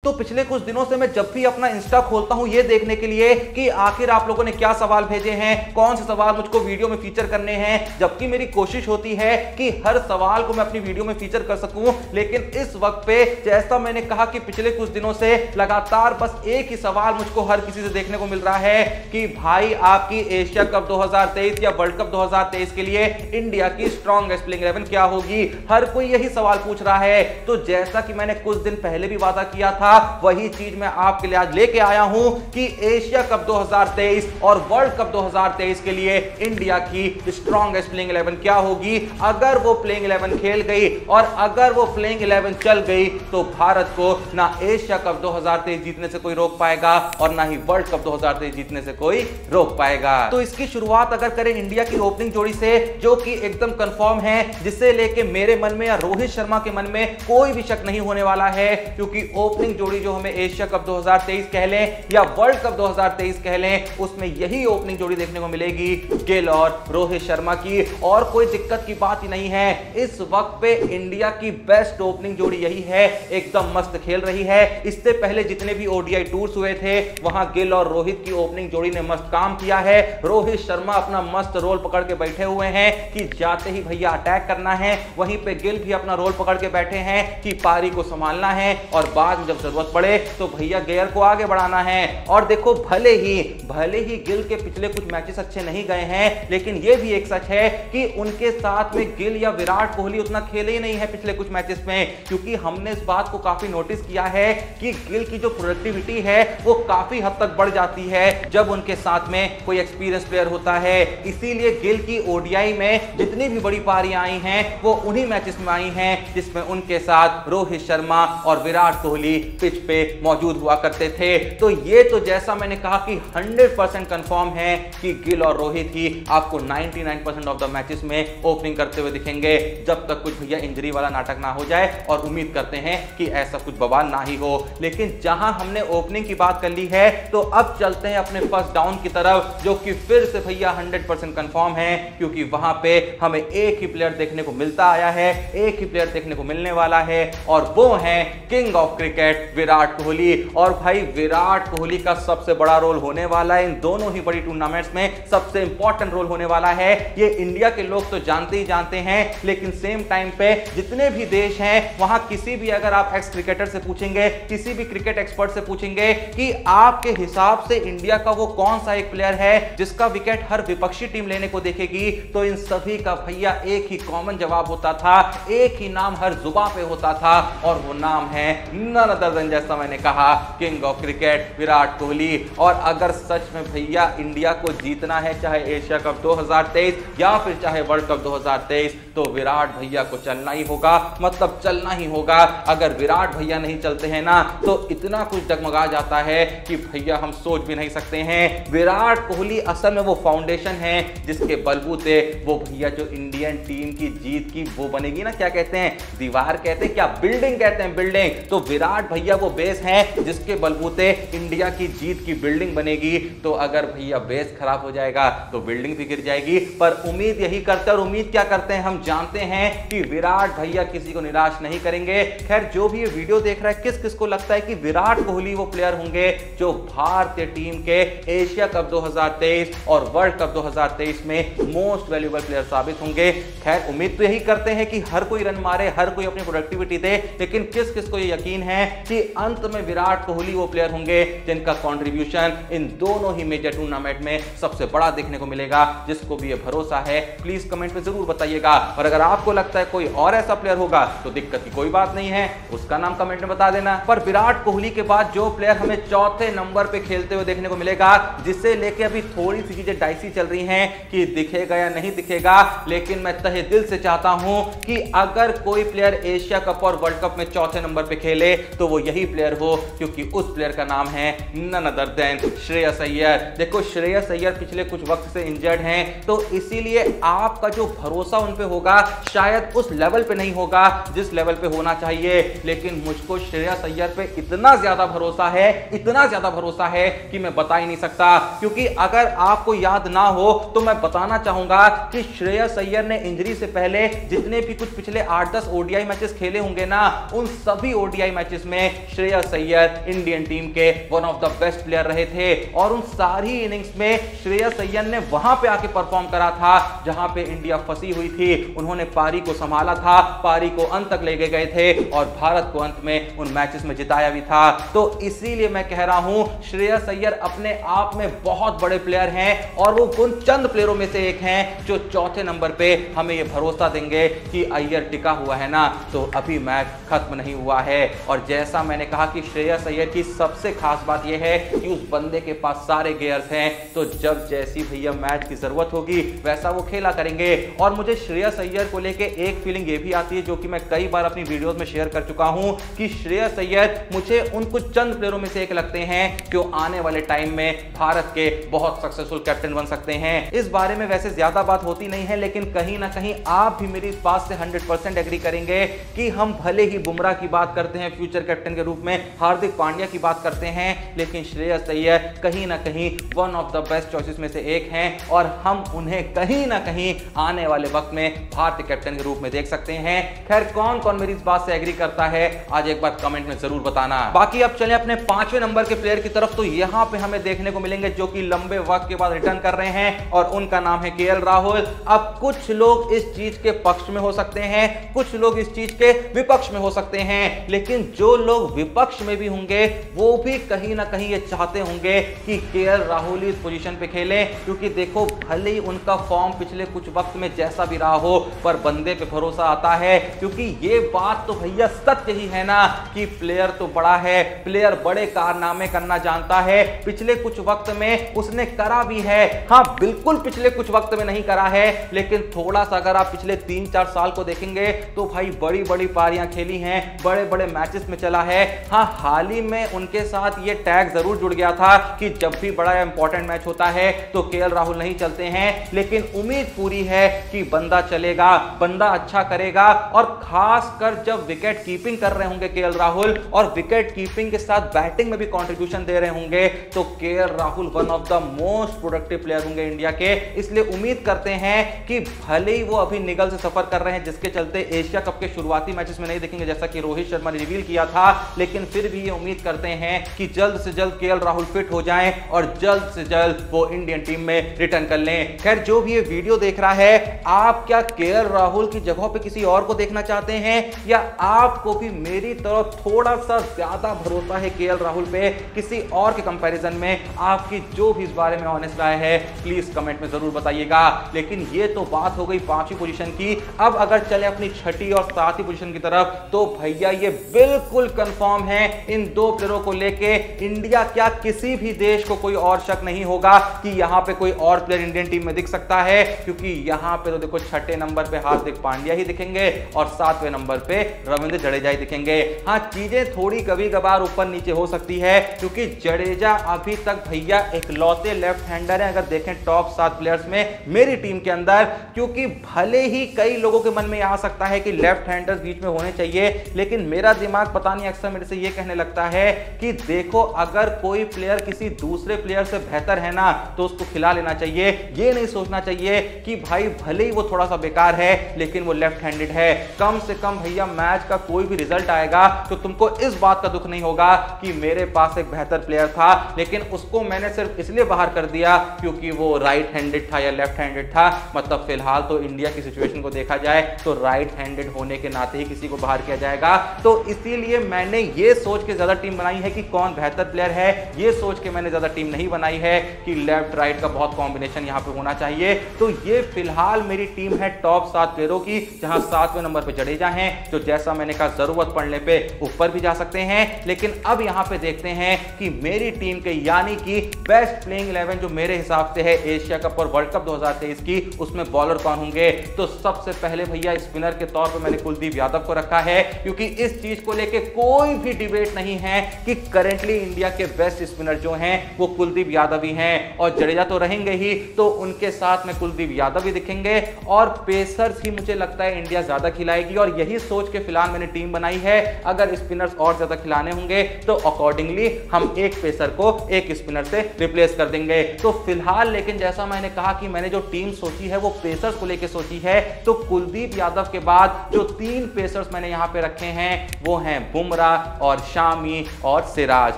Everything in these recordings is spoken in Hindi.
तो पिछले कुछ दिनों से मैं जब भी अपना इंस्टा खोलता हूं ये देखने के लिए कि आखिर आप लोगों ने क्या सवाल भेजे हैं, कौन से सवाल मुझको वीडियो में फीचर करने हैं, जबकि मेरी कोशिश होती है कि हर सवाल को मैं अपनी वीडियो में फीचर कर सकूं। लेकिन इस वक्त पे जैसा मैंने कहा कि पिछले कुछ दिनों से लगातार बस एक ही सवाल मुझको हर किसी से देखने को मिल रहा है कि भाई आपकी एशिया कप 2023 या वर्ल्ड कप 2023 के लिए इंडिया की स्ट्रॉन्गेस्ट प्लेइंग 11 क्या होगी। हर कोई यही सवाल पूछ रहा है। तो जैसा कि मैंने कुछ दिन पहले भी वादा किया था, वही चीज मैं आपके लिए आज लेके आया हूं कि एशिया कप 2023 और वर्ल्ड कप 2023 के लिए इंडिया की स्ट्रॉन्गेस्ट प्लेइंग 11 क्या होगी। अगर वो प्लेइंग 11 खेल गई और अगर वो प्लेइंग 11 चल गई तो भारत को ना एशिया कप 2023 जीतने से कोई रोक पाएगा और ना ही वर्ल्ड कप 2023 जीतने से कोई रोक पाएगा। तो इसकी शुरुआत अगर करें इंडिया की ओपनिंग जोड़ी से, जो कि एकदम कंफर्म है, जिसे लेके मेरे मन में या रोहित शर्मा के मन में कोई भी शक नहीं होने वाला है, क्योंकि ओपनिंग जोड़ी जो हमें एशिया कप 2023 कह लें या वर्ल्ड कप 2023 कह लें, उसमें यही ओपनिंग जोड़ी देखने को मिलेगी, गिल और रोहित शर्मा की। और कोई दिक्कत की बात ही नहीं है। इस वक्त पे इंडिया की बेस्ट ओपनिंग जोड़ी यही है, एकदम मस्त खेल रही है। इससे पहले जितने भी ओडीआई टूर्स हुए थे वहां गिल और रोहित की ओपनिंग जोड़ी ने मस्त काम किया है। रोहित शर्मा अपना मस्त रोल पकड़ के बैठे हुए हैं कि जाते ही भैया अटैक करना है, वहीं पे गिल भी अपना रोल पकड़ के बैठे हैं कि पारी को संभालना है और बाद में जब जरूरत पड़े तो भैया गेयर को आगे बढ़ाना है। और देखो भले ही गिल के पिछले कुछ मैचेस अच्छे नहीं गए हैं, लेकिन यह भी एक सच है कि उनके साथ में गिल या विराट कोहली उतना खेले ही नहीं है पिछले कुछ मैचेस में, क्योंकि हमने इस बात को काफी नोटिस किया है कि गिल की जो प्रोडक्टिविटी है वो काफी हद तक बढ़ जाती है जब उनके साथ में कोई एक्सपीरियंस प्लेयर होता है। इसीलिए गिल की ओडीआई में जितनी भी बड़ी पारियां आई हैं वो उन्हीं मैचेस में आई हैं जिसमें उनके साथ रोहित शर्मा और विराट कोहली पिच पे मौजूद हुआ करते थे। तो ये तो जैसा मैंने कहा कि 100% कंफर्म है कि गिल और रोहित ही आपको 99% ऑफ द मैचेस में ओपनिंग करते हुए दिखेंगे, जब तक कुछ भैया इंजरी वाला नाटक ना हो जाए। और उम्मीद करते हैं कि ऐसा कुछ बवाल ना ही हो। लेकिन जहां हमने ओपनिंग की बात कर ली है तो अब चलते हैं अपने फर्स्ट डाउन की तरफ, जो कि फिर से भैया 100% कंफर्म है, क्योंकि वहां पे हमें एक ही प्लेयर देखने को मिलता आया है, एक ही प्लेयर देखने को मिलने वाला है, और वो है king of cricket Virat Kohli. और भाई विराट कोहली का सबसे बड़ा रोल होने वाला है इन दोनों ही बड़ी टूर्नामेंट्स में, सबसे इंपॉर्टेंट रोल होने वाला है। ये इंडिया के लोग तो जानते ही जानते हैं, लेकिन सेम टाइम पे जितने भी देश हैं वहां किसी भी अगर आप एक्स क्रिकेटर से पूछेंगे, किसी भी क्रिकेट एक्सपर्ट से पूछेंगे कि आपके हिसाब से इंडिया का वो कौन सा एक प्लेयर है जिसका विकेट हर विपक्षी टीम लेने को देखेगी, तो इन सभी का भैया एक ही कॉमन जवाब होता था, एक ही नाम हर जुबान पे होता था, और वो नाम है नन अदर देन, जैसा मैंने कहा, king of cricket Virat Kohli. और अगर सच में भैया इंडिया को जीतना है, चाहे एशिया कप 2023 या फिर चाहे वर्ल्ड कप 2023, तो विराट भैया को चलना ही होगा, मतलब चलना ही होगा। अगर विराट भैया नहीं चलते हैं ना तो इतना कुछ डगमगा जाता है कि भैया हम सोच भी नहीं सकते हैं। विराट कोहली असल में वो फाउंडेशन है जिसके बलबूते वो भैया जो इंडियन टीम की जीत की वो बनेगी ना, क्या कहते हैं, दीवार कहते हैं क्या, बिल्डिंग कहते हैं, बिल्डिंग। तो विराट भैया वो बेस है जिसके बलबूते इंडिया की जीत की बिल्डिंग बनेगी। तो अगर भैया बेस खराब हो जाएगा तो बिल्डिंग भी गिर जाएगी। पर उम्मीद यही करते हैं, और उम्मीद क्या करते हैं, हम जानते हैं कि विराट भैया किसी को निराश नहीं करेंगे। खैर जो भी ये वीडियो देख रहा है, किस किस को लगता है कि विराट कोहली वो प्लेयर होंगे जो भारतीय टीम के एशिया कप 2023 और वर्ल्ड कप 2023 में मोस्ट वैल्यूएबल प्लेयर साबित होंगे। खैर उम्मीद तो यही करते हैं कि हर कोई रन मारे, हर कोई अपनी प्रोडक्टिविटी दे, लेकिन किस किस को ये यकीन है कि अंत में विराट कोहली वो प्लेयर होंगे जिनका कंट्रीब्यूशन इन दोनों ही मेजर टूर्नामेंट में सबसे बड़ा देखने को मिलेगा। जिसको भी ये भरोसा है प्लीज कमेंट में जरूर बताइएगा। और अगर आपको लगता है कोई और ऐसा प्लेयर होगा तो दिक्कत की कोई बात नहीं है, उसका नाम कमेंट में बता देना। पर विराट कोहली के बाद जो प्लेयर हमें चौथे नंबर पे खेलते हुए देखने को मिलेगा, जिसे लेके अभी थोड़ी सी चीजें डाइसी चल रही हैं कि दिखेगा या नहीं दिखेगा, लेकिन मैं तहे दिल से चाहता हूं कि अगर कोई प्लेयर एशिया कप और वर्ल्ड कप में चौथे नंबर पे खेले तो वो यही प्लेयर हो, क्योंकि उस प्लेयर का नाम है none other than Shreyas Iyer. देखो श्रेयस अय्यर पिछले कुछ वक्त से इंजर्ड हैं, तो इसीलिए आपका जो भरोसा उन पे होगा शायद उस लेवल पे नहीं होगा जिस लेवल पे होना चाहिए। लेकिन मुझको श्रेयस अय्यर पे इतना ज्यादा भरोसा है, इतना ज्यादा भरोसा है कि मैं बता ही नहीं सकता। क्योंकि अगर आपको याद ना हो तो मैं बताना चाहूंगा कि श्रेयस अय्यर ने इंजरी से पहले जितने भी कुछ पिछले 8-10 ओडीआई मैचेस खेले होंगे ना, उन सभी ओडीआई मैचेस में में श्रेयस अय्यर इंडियन टीम के one of the best player रहे थे और उन सारी इनिंग्स में श्रेयस अय्यर ने वहां पे आके परफॉर्म करा था जहां पे इंडिया फंसी हुई थी। उन्होंने पारी को संभाला था, पारी को अंत तक लेके गए थे और भारत को अंत में उन मैचेस में जिताया भी था। तो इसीलिए मैं कह रहा हूं श्रेयस अय्यर अपने आप में बहुत बड़े प्लेयर हैं और वो उन चंद प्लेयरों में से एक हैं जो चौथे नंबर पे हमें ये भरोसा देंगे कि अय्यर टिका हुआ है ना, तो अभी मैच खत्म नहीं हुआ है। और जैसा मैंने कहा कि श्रेयस अय्यर की सबसे खास बात यह है कि उस बंदे के पास सारे गियर्स हैं, तो जब जैसी भैया मैच की जरूरत होगी वैसा वो खेला करेंगे। और मुझे श्रेयस अय्यर को लेके एक फीलिंग ये भी आती है जो कि मैं कई बार अपनी वीडियोस में शेयर कर चुका हूं कि श्रेयस अय्यर मुझे उन कुछ चंद प्लेयरों में से एक लगते हैं जो आने वाले टाइम में भारत के बहुत सक्सेसफुल कैप्टन बन सकते हैं। इस बारे में वैसे ज्यादा बात होती नहीं है, लेकिन कहीं ना कहीं आप भी मेरी इस बात से 100% एग्री करेंगे कि हम भले ही बुमराह की बात करते हैं फ्यूचर कैप्टन के रूप में, हार्दिक पांड्या की बात करते हैं, लेकिन श्रेयस अय्यर कहीं ना कहीं one of the best choices में से एक हैं और हम उन्हें कहीं ना कहीं आने वाले वक्त में भारतीय कैप्टन के रूप में देख सकते हैं। खैर कौन कौन मेरी इस बात से एग्री करता है आज एक बार कमेंट में जरूर बताना। बाकी अब चलें अपने 5वें नंबर के प्लेयर की तरफ। तो यहां पे हमें देखने को मिलेंगे जो कि लंबे वक्त के बाद रिटर्न कर रहे हैं और उनका नाम है केएल राहुल। अब कुछ लोग इस चीज के पक्ष में हो सकते हैं, कुछ लोग इस चीज के विपक्ष में हो सकते हैं, लेकिन जो लोग विपक्ष में भी होंगे वो भी कहीं ना कहीं ये चाहते होंगे कि केएल राहुल इस पोजीशन पे खेलें, क्योंकि देखो भले ही उनका फॉर्म पिछले कुछ वक्त में जैसा भी रहा हो पर बंदे पे भरोसा आता है, क्योंकि ये बात तो भैया सत्य ही है ना कि प्लेयर तो बड़ा है, प्लेयर बड़े कारनामे करना जानता है। पिछले कुछ वक्त में उसने करा भी है, हाँ बिल्कुल पिछले कुछ वक्त में नहीं करा है, लेकिन थोड़ा सा अगर आप पिछले 3-4 साल को देखेंगे तो भाई बड़ी बड़ी पारियां खेली हैं, बड़े बड़े मैचेस में चला है। हाँ हाल ही में उनके साथ ये टैग जरूर जुड़ गया था कि जब भी बड़ा इंपॉर्टेंट मैच होता है तो केएल राहुल नहीं चलते हैं, लेकिन उम्मीद पूरी है कि बंदा चलेगा, बंदा अच्छा करेगा। और खासकर जब विकेट कीपिंग कर रहे होंगे केएल राहुल और विकेट कीपिंग के साथ बैटिंग में भी कंट्रीब्यूशन दे रहे होंगे तो KL Rahul one of the most productive player होंगे इंडिया के। इसलिए उम्मीद करते हैं कि भले ही वो अभी निगल से सफर कर रहे हैं जिसके चलते एशिया कप के शुरुआती मैचेस में नहीं देखेंगे जैसा कि रोहित शर्मा ने रिवील किया था, लेकिन फिर भी ये उम्मीद करते हैं कि जल्द से जल्द केएल राहुल फिट हो जाएं और जल्द से जल्द वो इंडियन टीम में रिटर्न कर लें। खैर जो भी ये वीडियो देख रहा है, आप क्या केएल राहुल की जगह पे किसी और को देखना चाहते हैं या आपको भी मेरी तरफ थोड़ा सा ज्यादा भरोसा है केएल राहुल पे किसी और के कंपैरिजन में? आपकी जो भी इस बारे में ऑनेस्ट राय है प्लीज कमेंट में जरूर बताइएगा। लेकिन ये तो बात हो गई 5वीं पोजीशन की। अब अगर चले अपनी 6ठी और 7वीं पोजीशन की तरफ तो भैया ये बिल्कुल कंफर्म है इन दो प्लेयरों को लेके इंडिया क्या किसी भी देश को कोई और शक नहीं होगा कि यहां पे कोई और प्लेयर इंडियन टीम में दिख सकता है, क्योंकि यहां पे तो देखो 6ठे नंबर पे हार्दिक पांड्या ही दिखेंगे और 7वें नंबर पे रविंद्र जडेजा ही दिखेंगे। हाँ चीजें थोड़ी कभी कभार ऊपर नीचे हो सकती है क्योंकि जडेजा अभी तक भैया इकलौते लेफ्ट हैंडर है अगर देखें टॉप 7 प्लेयर्स में मेरी टीम के अंदर, क्योंकि भले ही कई लोगों के मन में आ सकता है कि लेफ्ट हैंडर्स बीच में होने चाहिए, लेकिन मेरा दिमाग पता नहीं अक्सर मेरे से ये कहने लगता है कि देखो अगर कोई प्लेयर किसी दूसरे प्लेयर से बेहतर है ना तो उसको खिला लेना चाहिए। ये नहीं सोचना चाहिए कि भाई भले ही वो थोड़ा सा बेकार है लेकिन वो लेफ्ट हैंडेड है। कम से कम भैया मैच का कोई भी रिजल्ट आएगा तो तुमको इस बात का दुख नहीं होगा कि मेरे पास एक बेहतर प्लेयर था लेकिन उसको मैंने सिर्फ इसलिए बाहर कर दिया क्योंकि वो राइट हैंडेड था या लेफ्ट हैंडेड था। मतलब फिलहाल तो इंडिया की सिचुएशन को देखा जाए तो राइट हैंडेड होने के नाते ही किसी को बाहर किया जाएगा। तो इसीलिए मैंने ये सोच के ज्यादा टीम बनाई है कि कौन बेहतर प्लेयर है, ये सोच के मैंने ज्यादा टीम नहीं बनाई है कि लेफ्ट राइट का बहुत कॉम्बिनेशन यहां पे होना चाहिए। तो ये फिलहाल मेरी टीम है टॉप 7 प्लेयरों की, जहां 7वें नंबर पे जडेजा हैं जो जैसा मैंने कहा जरूरत पड़ने पे ऊपर भी जा सकते हैं। लेकिन अब यहां पे देखते हैं कि मेरी टीम के यानी कि बेस्ट प्लेइंग 11 जो मेरे हिसाब से है एशिया कप और वर्ल्ड कप 2023 की, उसमें बॉलर कौन होंगे। तो सबसे पहले भैया स्पिनर के तौर पे मैंने कुलदीप यादव को रखा है, क्योंकि इस चीज को लेके कोई भी डिबेट नहीं है कि करेंटली इंडिया के बेस्ट स्पिनर जो हैं वो कुलदीप यादव ही हैं और जडेजा तो रहेंगे ही, तो उनके साथ में कुलदीप यादव ही दिखेंगे और पेसर्स ही मुझे लगता है इंडिया ज्यादा खिलाएगी और यही सोच के फिलहाल मैंने टीम बनाई है। अगर स्पिनर्स और ज्यादा खिलाने होंगे तो अकॉर्डिंगली हम एक पेसर को एक स्पिनर से रिप्लेस कर देंगे। तो फिलहाल लेकिन जैसा मैंने कहा कि मैंने जो टीम सोची है वो पेसर्स को लेके सोची है, तो कुलदीप यादव के बाद जो 3 पेसर्स मैंने यहां पे रखे हैं वो हैं बुमराह, बुमरा और शामी और सिराज।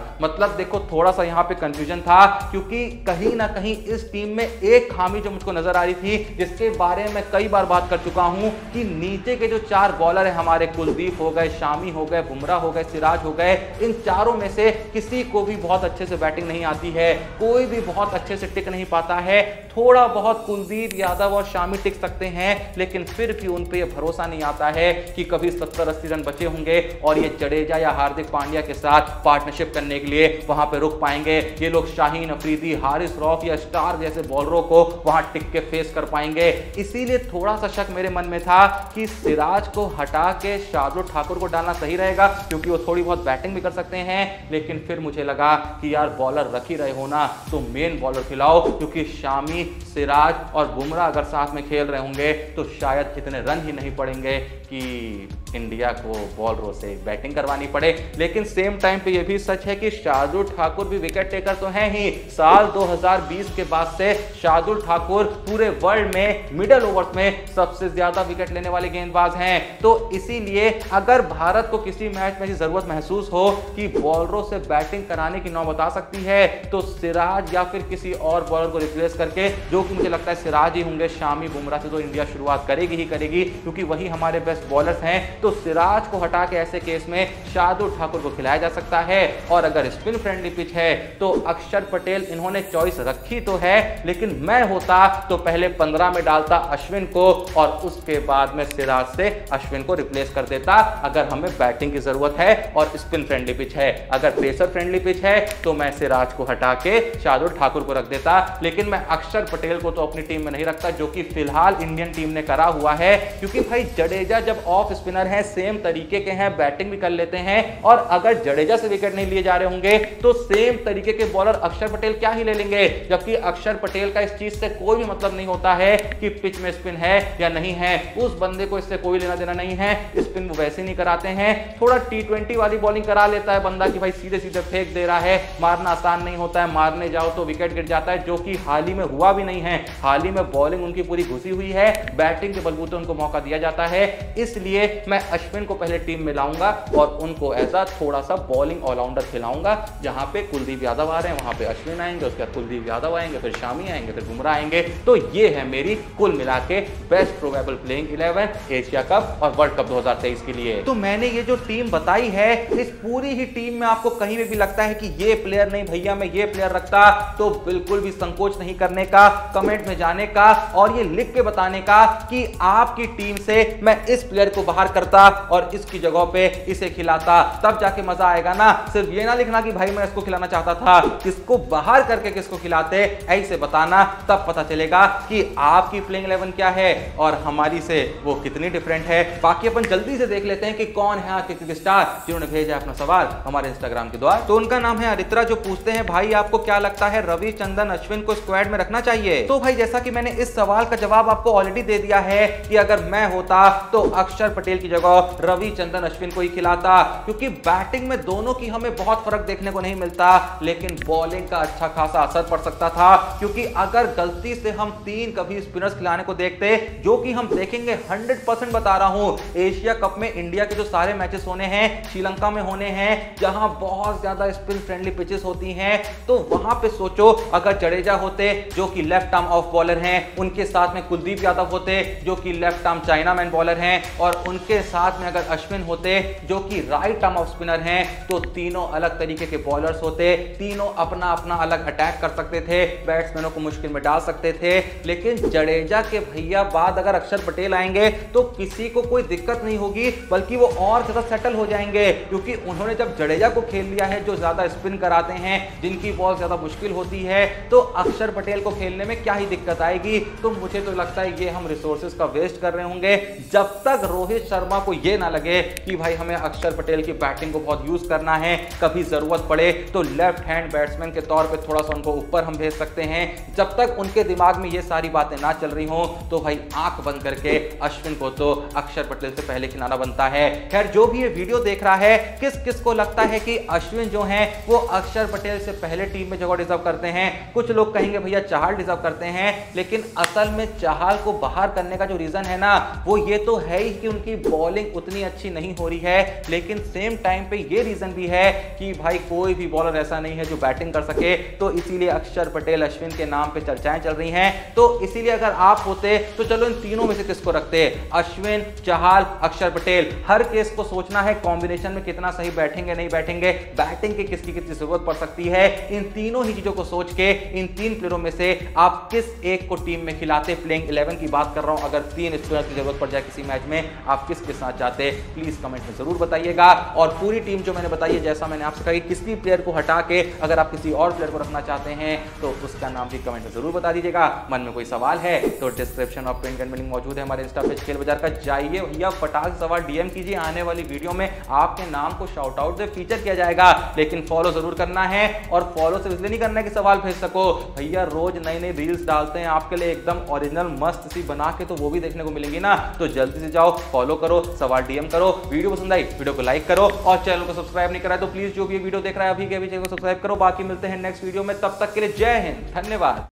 मतलब देखो थोड़ा सा यहां पे कंफ्यूजन था, क्योंकि कहीं ना कहीं इस टीम में एक खामी जो मुझको नजर आ रही थी, जिसके बारे में कई बार बात कर चुका हूं कि नीचे के जो 4 बॉलर है हमारे, कुलदीप हो गए, शामी हो गए, बुमरा हो गए, सिराज हो गए, इन चारों में से किसी को भी बहुत अच्छे से बैटिंग नहीं आती है, कोई भी बहुत अच्छे से टिक नहीं पाता है। थोड़ा बहुत कुलदीप यादव और शामी टिक सकते हैं, लेकिन फिर भी उन पे ये भरोसा नहीं आता है कि कभी 70-80 रन बचे होंगे और ये जडेजा या हार्दिक पांड्या के साथ पार्टनरशिप करने के लिए वहां पे रुक पाएंगे। ये लोग शाहीन अफरीदी, हारिस रऊफ या स्टार जैसे बॉलरों को वहां टिक के फेस कर पाएंगे। इसीलिए थोड़ा सा शक मेरे मन में था कि सिराज को हटा के शार्दुल ठाकुर को डालना सही रहेगा, क्योंकि वो थोड़ी बहुत बैटिंग भी कर सकते हैं। लेकिन फिर मुझे लगा कि यार बॉलर रख ही रहे हो ना, तो मेन बॉलर खिलाओ, क्योंकि शामी, सिराज और बुमराह अगर साथ में खेल रहे होंगे तो शायद इतने रन ही नहीं पड़ेंगे कि इंडिया को बॉलरों से बैटिंग करवानी पड़े। लेकिन सेम टाइम पे ये भी सच है कि शार्दुल ठाकुर भी विकेट टेकर तो हैं ही। साल 2020 के बाद से शार्दुल ठाकुर पूरे वर्ल्ड में मिडल ओवर्स में सबसे ज्यादा विकेट लेने वाले गेंदबाज हैं। तो इसीलिए अगर भारत को किसी मैच में जरूरत महसूस हो कि बॉलरों से बैटिंग कराने की नौबत आ सकती है, तो सिराज या फिर किसी और बॉलर को रिप्लेस करके, जो कि मुझे लगता है सिराज ही होंगे, शामी बुमराह से तो इंडिया शुरुआत करेगी ही करेगी, क्योंकि वही हमारे बेस्ट बॉलर्स हैं। तो सिराज को हटा के ऐसे केस में शार्दुल ठाकुर को खिलाया जा सकता है। और अगर स्पिन फ्रेंडली पिच है तो अक्षर पटेल, इन्होंने चॉइस रखी तो है, लेकिन मैं होता तो पहले 15 में डालता अश्विन को और उसके बाद में सिराज से अश्विन को रिप्लेस कर देता, अगर हमें बैटिंग की जरूरत है और स्पिन फ्रेंडली पिच है। अगर पेसर फ्रेंडली पिच है तो मैं सिराज को हटा के शार्दुल ठाकुर को रख देता, लेकिन मैं अक्षर पटेल को तो अपनी टीम में नहीं रखता, जो कि फिलहाल इंडियन टीम ने करा हुआ है। क्योंकि भाई जडेजा जब ऑफ स्पिनर है, सेम तरीके के हैं, बैटिंग भी कर लेते हैं, और अगर जडेजा से विकेट नहीं लिए जा रहे होंगे तो सेम तरीके के बॉलर अक्षर पटेल क्या ही ले लेंगे। जबकि अक्षर पटेल का इस चीज से कोई भी मतलब नहीं होता है कि पिच में स्पिन है या नहीं है, उस बंदे को इससे कोई लेना देना नहीं है। स्पिन वो वैसे नहीं कराते हैं, थोड़ा T20 वाली बॉलिंग करा लेता है बंदा कि भाई सीधे सीधे फेंक दे रहा है, मारना आसान नहीं होता है, मारने जाओ तो विकेट गिर जाता है, जो कि हाल ही में हुआ भी नहीं है। हाल ही में बॉलिंग उनकी पूरी घुसी हुई है, बैटिंग के बलबूते उनको मौका दिया जाता है। इसलिए मैं अश्विन को पहले टीम में लाऊंगा और उनको ऐसा थोड़ा सा बॉलिंग ऑलराउंडर खिलाऊंगा। जहां पे कुलदीप यादव आ रहे हैं वहां पे अश्विन आएंगे, उसके बाद कुलदीप यादव आएंगे, फिर शामी आएंगे, फिर बुमराह आएंगे। तो ये है मेरी कुल मिला के best probable playing 11 Asia cup और वर्ल्ड कप 2023 के लिए। तो मैंने ये जो टीम बताई है, इस पूरी ही टीम में आपको कहीं में भी लगता है कि ये प्लेयर नहीं भैया मैं ये प्लेयर रखता, तो बिल्कुल भी संकोच नहीं करने का, कमेंट में जाने का और ये लिख के बताने का कि आपकी टीम से मैं इस प्लेयर को बाहर करता और इसकी जगह पे इसे खिलाता, तब जाके मजा आएगा ना। सिर्फ ये ना लिखना कि भाई मैं इसको खिलाना चाहता था, किसको बाहर करके किसको खिलाते, ऐसे बताना, तब पता चलेगा कि आपकी प्लेइंग 11 क्या है और हमारी से वो कितनी डिफरेंट है। बाकी अपन जल्दी से देख लेते हैं कि कौन है आज के क्रिकेट स्टार जिन्होंने भेजा अपना सवाल हमारे इंस्टाग्राम के द्वारा। तो उनका नाम है अरित्रा, जो पूछते हैं भाई आपको क्या लगता है रविचंद्रन अश्विन को स्क्वाड में रखना चाहिए। तो भाई जैसा कि मैंने इस सवाल का जवाब आपको ऑलरेडी दे दिया है कि अगर मैं होता तो अक्षर पटेल की जगह रविचंद्रन अश्विन को ही खिलाता, क्योंकि बैटिंग में दोनों की हमें बहुत फर्क देखने को नहीं मिलता, लेकिन बॉलिंग का अच्छा खासा असर पड़ सकता था। क्योंकि अगर गलती से हम 3 कभी स्पिनर्स खिलाने को देखते, जो कि हम देखेंगे 100% बता रहा हूं, एशिया कप में इंडिया के जो सारे मैचेस होने हैं श्रीलंका में होने हैं, जहां बहुत ज्यादा स्पिन फ्रेंडली पिचेस होती हैं, तो वहां पे सोचो अगर जडेजा होते जो कि लेफ्ट आर्म ऑफ बॉलर हैं, उनके साथ में कुलदीप यादव होते जो कि left arm China man bowler हैं, और उनके साथ में अगर अश्विन होते जो कि राइट आर्म ऑफ स्पिनर हैं, तो तीनों अलग तरीके के बॉलर्स होते, तीनों अपना अपना अलग अटैक कर सकते थे, बैट्समैनों को मुश्किल में डाल सकते थे। लेकिन जडेजा के भैया बाद अगर अक्षर पटेल आएंगे तो किसी को कोई दिक्कत नहीं होगी, बल्कि वो और ज्यादा सेटल हो जाएंगे, क्योंकि उन्होंने जब जडेजा को खेल लिया है जो ज्यादा स्पिन कराते हैं, जिनकी बहुत ज्यादा मुश्किल होती है, तो अक्षर पटेल को खेलने में क्या ही दिक्कत आएगी। तो मुझे तो लगता है ये हम रिसोर्सेज का वेस्ट कर रहे होंगे, जब तक रोहित शर्मा को ये ना लगे कि भाई हमें अक्षर पटेल की बैटिंग को बहुत यूज करना है, कभी जरूरत पड़े तो लेफ्ट हैंड बैट्समैन के तौर पे थोड़ा सा उनको ऊपर हम भेज सकते हैं। जब तक उनके दिमाग में ये सारी बातें ना चल रही हो, तो भाई आंख बंद करके अश्विन को तो अक्षर पटेल से पहले खिलाना बनता है। खैर जो भी ये वीडियो देख रहा है, किस किस को लगता है कि अश्विन जो है वो अक्षर पटेल से पहले टीम में जगह डिजर्व करते हैं? कुछ लोग कहेंगे भैया चाहल डिजर्व करते हैं, लेकिन असल में चाहल को बाहर करने का जो रीजन है ना, वो ये तो है ही कि उनकी बॉलिंग उतनी अच्छी नहीं हो रही है, लेकिन सेम टाइम पे ये रीजन भी है कि भाई कोई भी बॉलर ऐसा नहीं है जो बैटिंग कर सके, तो इसीलिए अक्षर पटेल, अश्विन के नाम पे चर्चाएं चल रही हैं। तो इसीलिए अगर आप होते तो चलो इन तीनों में से किसको रखते, अश्विन, चहल, अक्षर पटेल। हर केस को सोचना है कॉम्बिनेशन में कितना सही बैठेंगे नहीं बैठेंगे, बैटिंग की किसकी कितनी जरूरत पड़ सकती है। इन तीनों ही चीजों को सोच के इन तीन प्लेयरों में से आप किस एक को टीम में खिलाते, प्लेइंग 11 की बात कर रहा हूं, अगर 3 स्पिनर की जरूरत पड़ जाए किसी मैच में, आप किसके साथ चाहते, प्लीज कमेंट में जरूर बताइएगा। और पूरी टीम जो मैंने बताई है, जैसा मैंने आपसे कहा, किसी प्लेयर को हटा के अगर आप किसी और प्लेयर को रखना चाहते हैं तो उसका नाम भी कमेंट में जरूर बता दीजिएगा। मन में कोई सवाल है तो डिस्क्रिप्शन और पिन कमेंट लिंक मौजूद है हमारे इंस्टा पेज खेल बाजार का, जाइए भैया फटाक सवाल डीएम कीजिए, आने वाली वीडियो में आपके नाम को शाउट आउट से फीचर किया जाएगा। लेकिन फॉलो जरूर करना है, और फॉलो सिर्फ इसलिए नहीं करना है कि सवाल भेज सको, भैया रोज नई नई रील्स डालते हैं आपके लिए एकदम ओरिजिनल मस्त सी बना के, तो वो भी देखने को मिलेंगी ना। तो जल्दी से जाओ, फॉलो करो, सवाल डीएम करो। वीडियो पसंद आई वीडियो को लाइक करो, और चैनल को सब्सक्राइब नहीं करा है तो प्लीज जो भी वीडियो देख रहा है अभी के अभी चैनल को सब्सक्राइब करो। बाकी मिलते हैं नेक्स्ट वीडियो में, तब तक के लिए जय हिंद, धन्यवाद।